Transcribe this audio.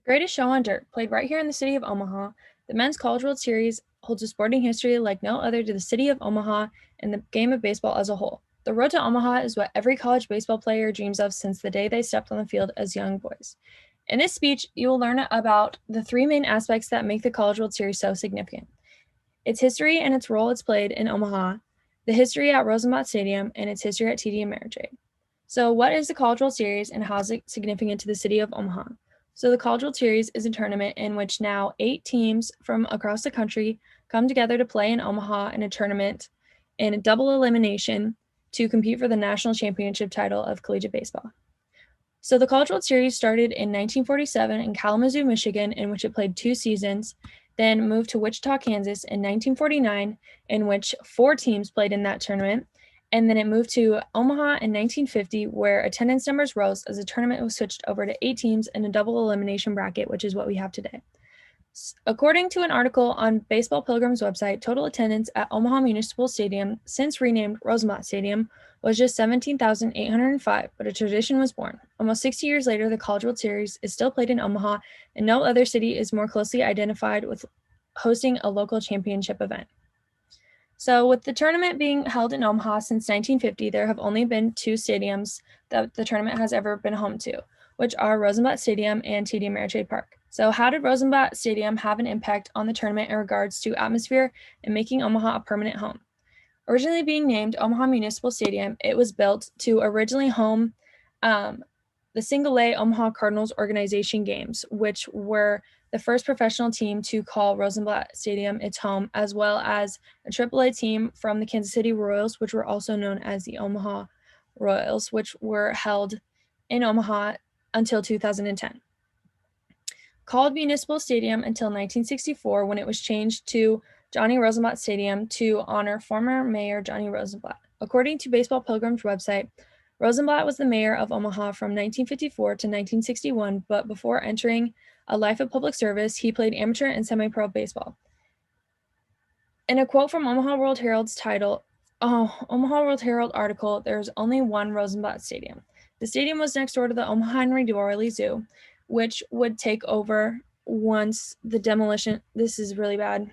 Greatest Show on Dirt, played right here in the city of Omaha, the Men's College World Series holds a sporting history like no other to the city of Omaha and the game of baseball as a whole. The road to Omaha is what every college baseball player dreams of since the day they stepped on the field as young boys. In this speech, you will learn about the three main aspects that make the College World Series so significant: its history and its role it's played in Omaha, the history at Rosenblatt Stadium, and its history at TD Ameritrade. So, what is the College World Series and how is it significant to the city of Omaha? So, the College World Series is a tournament in which now 8 teams from across the country come together to play in Omaha in a tournament in a double elimination to compete for the national championship title of collegiate baseball. So, the College World Series started in 1947 in Kalamazoo, Michigan, in which it played 2 seasons, then moved to Wichita, Kansas in 1949, in which 4 teams played in that tournament, and then it moved to Omaha in 1950, where attendance numbers rose as the tournament was switched over to 8 teams in a double elimination bracket, which is what we have today. According to an article on Baseball Pilgrim's website, total attendance at Omaha Municipal Stadium, since renamed Rosenblatt Stadium, was just 17,805, but a tradition was born. Almost 60 years later, the College World Series is still played in Omaha, and no other city is more closely identified with hosting a local championship event. So, with the tournament being held in Omaha since 1950, there have only been 2 stadiums that the tournament has ever been home to, which are Rosenblatt Stadium and TD Ameritrade Park. So, how did Rosenblatt Stadium have an impact on the tournament in regards to atmosphere and making Omaha a permanent home? Originally being named Omaha Municipal Stadium, it was built to originally home the Single A Omaha Cardinals organization games, which were the first professional team to call Rosenblatt Stadium its home, as well as a AAA team from the Kansas City Royals, which were also known as the Omaha Royals, which were held in Omaha until 2010. Called Municipal Stadium until 1964, when it was changed to Johnny Rosenblatt Stadium to honor former Mayor Johnny Rosenblatt. According to Baseball Pilgrim's website, Rosenblatt was the mayor of Omaha from 1954 to 1961, but before entering a life of public service, he played amateur and semi-pro baseball. In a quote from Omaha World Herald's Omaha World Herald article, there's only one Rosenblatt Stadium. The stadium was next door to the Omaha Henry Doorly Zoo, which would take over once the demolition. This is really bad.